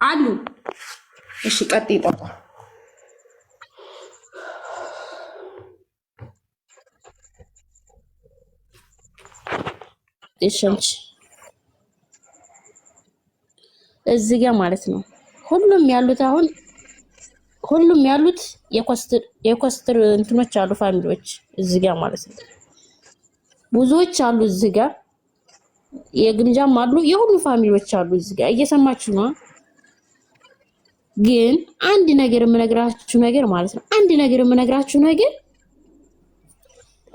አሉ። እሺ ቀጥይ ጣጣ እሺ እዚህ ጋር ማለት ነው ሁሉም ያሉት የኮስትር እንትኖች አሉ ፋሚሊዎች እዚህ ጋር ማለት ነው ብዙዎች አሉ እዚህ ጋር የግምጃም አሉ የሁሉ ፋሚሊዎች አሉ እዚህ ጋር እየሰማችሁ ነው ግን አንድ ነገር የምነግራችሁ ነገር ማለት ነው አንድ ነገር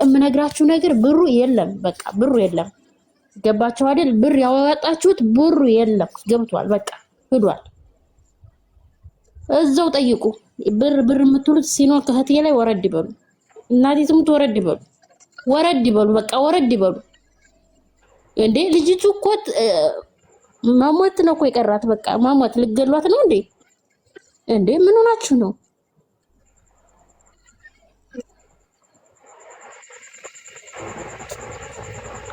የምነግራችሁ ነገር ብሩ የለም በቃ ብሩ የለም ገባችሁ አይደል ብር ያወጣችሁት ብሩ የለም ገብቷል በቃ ሄዷል እዛው ጠይቁ ብር የምትሉት ሲኖር ከህትዬ ላይ ወረድ ይበሉ እናቴ ትሙት ወረድ ይበሉ በቃ ወረድ ይበሉ እንዴ ልጅቱ እኮ ማሞት ነው እኮ የቀራት በቃ ማሞት ልገሏት ነው እንዴ ምን ሆናችሁ ነው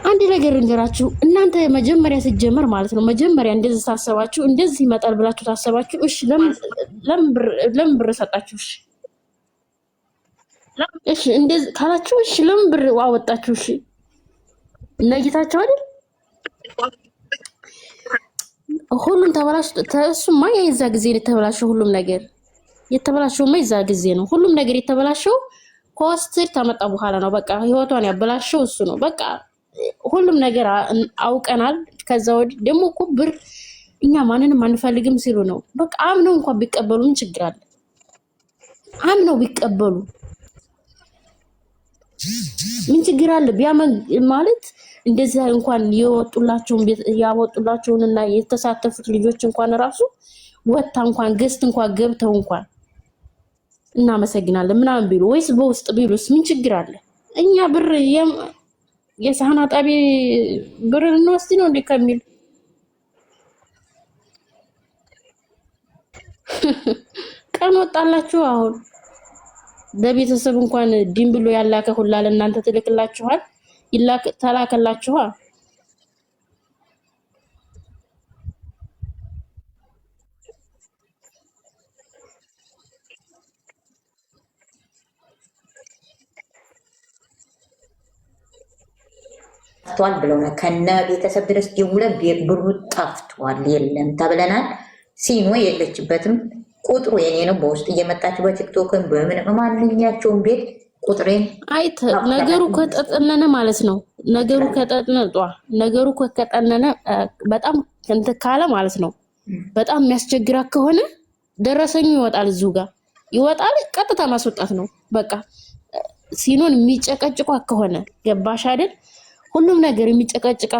አንድ ነገር እንገራችሁ እናንተ መጀመሪያ ሲጀመር ማለት ነው መጀመሪያ እንደዚህ ታሰባችሁ እንደዚህ ይመጣል ብላችሁ ታሰባችሁ እሺ ለምን ብር ሰጣችሁ እሺ እንደዚህ ካላችሁ እሺ ለምን ብር አወጣችሁ እሺ ነይታችሁ አይደል ሁሉም ተበላሽ ተሱማ የዛ ጊዜ የተበላሸው ሁሉም ነገር የተበላሸው የዛ ጊዜ ነው ሁሉም ነገር የተበላሸው ኮስትር ተመጣ በኋላ ነው በቃ ህይወቷን ያበላሸው እሱ ነው በቃ ሁሉም ነገር አውቀናል ከዛ ወዲህ ደግሞ እኮ ብር እኛ ማንንም አንፈልግም ሲሉ ነው በቃ አምነው እንኳን ቢቀበሉ ምን ችግር አለ አምነው ቢቀበሉ ምን ችግር አለ ቢያመን ማለት እንደዚህ እንኳን ያወጡላቸውንና የተሳተፉት ልጆች እንኳን ራሱ ወጣ እንኳን ገስት እንኳን ገብተው እንኳን እናመሰግናለን ምናምን ቢሉ ወይስ በውስጥ ቢሉስ ምን ችግር አለ እኛ ብር የሳህና ጣቢ ብር እንወስድ ነው ከሚል ቀን ወጣላችሁ አሁን በቤተሰብ እንኳን ዲን ብሎ ያላከ ሁላ ለእናንተ ትልክላችኋል ተላከላችኋል ጠፍቷል ብለውና ከነ ቤተሰብ ድረስ ደውለን ብሩ ጠፍቷል የለም ተብለናል ሲኖ የለችበትም ቁጥሩ የኔ ነው በውስጥ እየመጣችሁ በቲክቶክን በምን ማንኛቸውም ቤት ቁጥሬን አይተ ነገሩ ከተጠነነ ማለት ነው ነገሩ ከተጠነነ በጣም እንት ካለ ማለት ነው በጣም የሚያስቸግራ ከሆነ ደረሰኙ ይወጣል እዚሁ ጋር ይወጣል ቀጥታ ማስወጣት ነው በቃ ሲኖን የሚጨቀጭቋ ከሆነ ገባሽ አይደል ሁሉም ነገር የሚጨቀጭቃ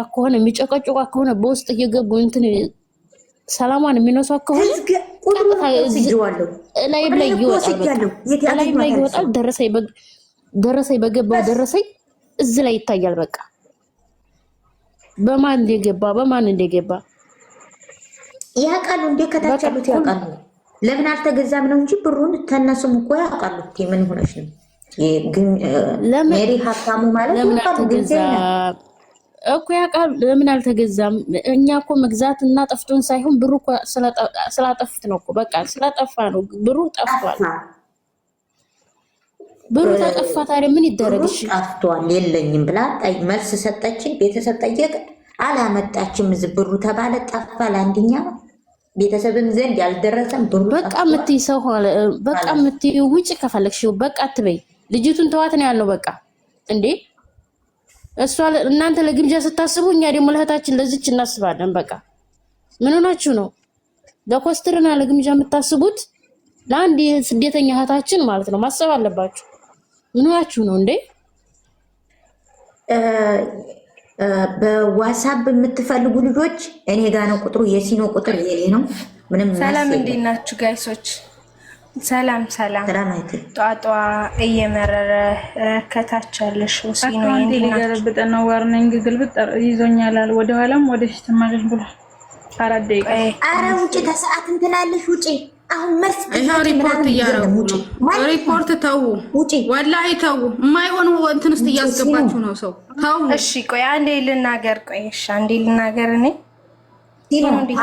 ከሆነ በውስጥ እየገቡ እንትን ሰላማን የሚነሷ ከሆነ ላይብ ላይ ይወጣል ደረሰኝ በገባው ደረሰኝ እዚህ ላይ ይታያል በቃ በማን እንደገባ ያውቃሉ እንደ ከታቻሉት ያውቃሉ ለምን አልተገዛም ነው እንጂ ብሩን ተነሱም እኮ ያውቃሉ ምን ሆነሽ ነው ሜሪ ሀብታሙ ማለት ለምን አልተገዛ እኮ ያውቃል ለምን አልተገዛም እኛ እኮ መግዛት እና ጠፍቶን ሳይሆን ብሩ እኮ ስላጠፍት ነው እኮ በቃ ስለጠፋ ነው ብሩ ጠፍቷል ብሩ ተጠፋ ታዲያ ምን ይደረግሽ ጠፍቷል የለኝም ብላ መልስ ሰጠችኝ ቤተሰብ ጠየቅ አላመጣችም ብሩ ተባለ ጠፋ ለአንደኛ ቤተሰብም ዘንድ ያልደረሰም ብሩ በቃ ምትይ ሰው በቃ ምትይ ውጪ ከፈለግሽው በቃ አትበይ ልጅቱን ተዋት ነው ያለው በቃ እንዴ እሷ እናንተ ለግምጃ ስታስቡ እኛ ደግሞ ለህታችን ለዚች እናስባለን በቃ ምን ሆናችሁ ነው ለኮስትርና ለግምጃ የምታስቡት ለአንድ ስደተኛ እህታችን ማለት ነው ማሰብ አለባችሁ ምን ሆናችሁ ነው እንዴ በዋትስአፕ የምትፈልጉ ልጆች እኔ ጋር ነው ቁጥሩ የሲኖ ቁጥር የኔ ነው ምንም ሰላም እንዴት ናችሁ ጋይሶች ሰላም ጧጧ እየመረረ ከታች ያለሽ ሲኖ ሊገለብጥ ነው ዋርኒንግ ግልብጥ ይዞኛል ወደ ኋላም ወደ ፊት ማለት ብሎ አራት ደቂቃ ኧረ ውጪ ተሰዓት እንትላለሽ ውጪ አሁን መስ ሪፖርት እያደረጉ ነው ሪፖርት ተው ወላሂ ተው የማይሆን እንትን ውስጥ እያስገባችሁ ነው ሰው ተው እሺ ቆይ አንዴ ልናገር እኔ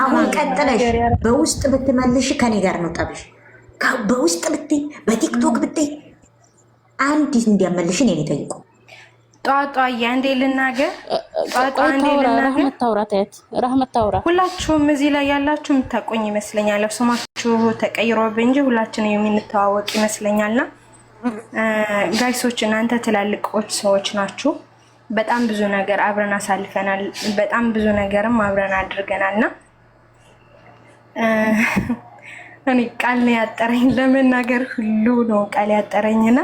አሁን ቀጥለሽ በውስጥ ብትመልሽ ከኔ ጋር ነው ጠብሽ። በውስጥ ብትይ በቲክቶክ ብትይ አንድ እንዲያመልሽ እኔን ይጠይቁ። ጧጧ አንዴ ልናገር፣ ጧጧ አንዴ ልናገር። ረህመት ታውራ። ሁላችሁም እዚህ ላይ ያላችሁ የምታቆኝ ይመስለኛል። ስማችሁ ተቀይሮብኝ እንጂ ሁላችንም የምንተዋወቅ ይመስለኛልና ጋይሶች እናንተ ትላልቆች ሰዎች ናችሁ። በጣም ብዙ ነገር አብረን አሳልፈናል። በጣም ብዙ ነገርም አብረን አድርገናልና እኔ ቃል ነው ያጠረኝ ለመናገር ሁሉ ነው ቃል ያጠረኝና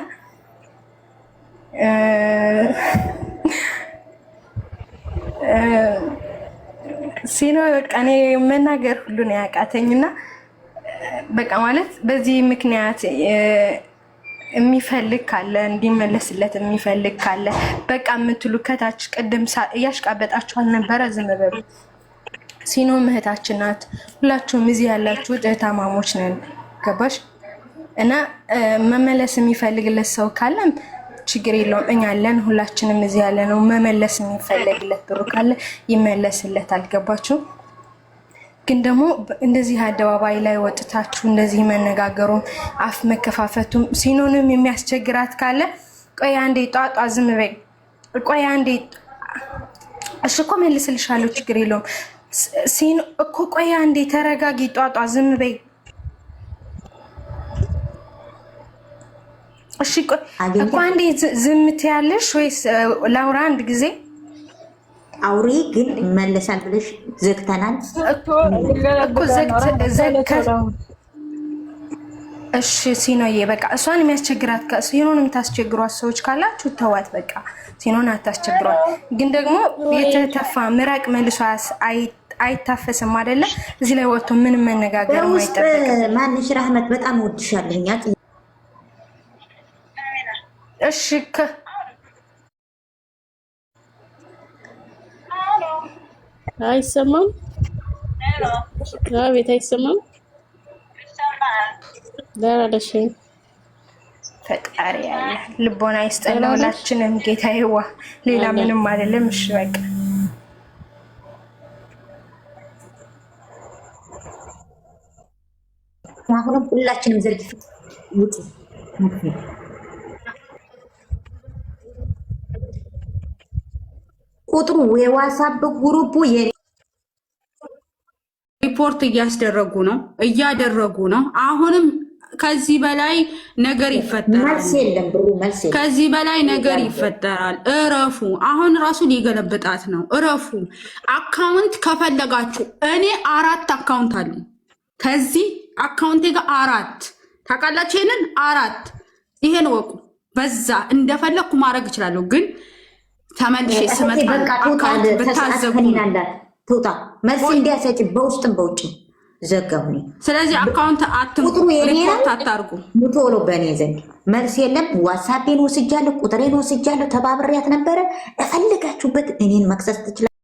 ሲኖ በቃ እኔ መናገር ሁሉ ነው ያቃተኝና በቃ ማለት በዚህ ምክንያት የሚፈልግ ካለ እንዲመለስለት የሚፈልግ ካለ በቃ የምትሉ ከታች ቅድም እያሽቃበጣችሁ አልነበረ? ዝም በሉ። ሲኖ እህታችን ናት። ሁላችሁም እዚህ ያላችሁ እህታማሞች ነን። ገባሽ? እና መመለስ የሚፈልግለት ሰው ካለም ችግር የለውም፣ እኛ አለን። ሁላችንም እዚህ ያለ ነው። መመለስ የሚፈልግለት ብሩ ካለ ይመለስለታል። ገባችሁ? ግን ደግሞ እንደዚህ አደባባይ ላይ ወጥታችሁ እንደዚህ መነጋገሩም አፍ መከፋፈቱም ሲኖንም የሚያስቸግራት ካለ ቆይ አንዴ ጧጧ ዝም በይ፣ ቆይ አንዴ እሺ እኮ መልስልሻለሁ፣ ችግር የለውም ሲኖ እኮ ቆይ አንዴ ተረጋጊ፣ ጧጧ ዝም በይ እሺ እኮ አንዴ ዝም ትያለሽ ወይስ ላውራ አንድ ጊዜ? አውሪ ግን ይመለሳል ብለሽ ዘግተናል እኮ ዘግተን። እሺ ሲኖዬ በቃ እሷን የሚያስቸግራት ሲኖን የምታስቸግሯት ሰዎች ካላችሁ ተዋት፣ በቃ ሲኖን አታስቸግሯት። ግን ደግሞ የተተፋ ምራቅ መልሶ አይታፈስም አይደለ? እዚህ ላይ ወጥቶ ምንም መነጋገር አይጠበቅም። ማንሽ ረህመት በጣም ወድሻለኛ። እሺ አይሰማም? አቤት አይሰማም? ዳራለሽ ፈጣሪ ያለ ልቦና ይስጠን ለሁላችንም ጌታዬዋ፣ ሌላ ምንም አይደለም። እሺ በቃ አሁንም ሁላችንም ዘርግፍ ውጪ ቁጥሩ የዋትስአፕ ግሩፑ ሪፖርት እያደረጉ ነው። አሁንም ከዚህ በላይ ነገር ይፈጠራል። መልስ የለም ብሩ መልስ የለም። ከዚህ በላይ ነገር ይፈጠራል። እረፉ። አሁን ራሱ ሊገለብጣት ነው። እረፉ። አካውንት ከፈለጋችሁ እኔ 4 አካውንት አለኝ። ከዚህ አካውንቴ ጋር 4 ታውቃላችሁ። ይሄንን 4 ይሄን ወቁ። በዛ እንደፈለኩ ማድረግ እችላለሁ ግን ተመልሼ ስመጣ አካውንት ብታዘጉኝ ቶታ መልስ እንዲያሰጭ በውስጥም በውጭ ዘጋሁኝ። ስለዚህ አካውንት አትምጡ፣ ሪፖርት አታርጉ። ሙቶሎ በእኔ ዘንድ መልስ የለም። ዋትስአፔን ወስጃለሁ፣ ቁጥሬን ወስጃለሁ። ተባብሬያት ነበረ። እፈልጋችሁበት እኔን መክሰስ ትችላላችሁ።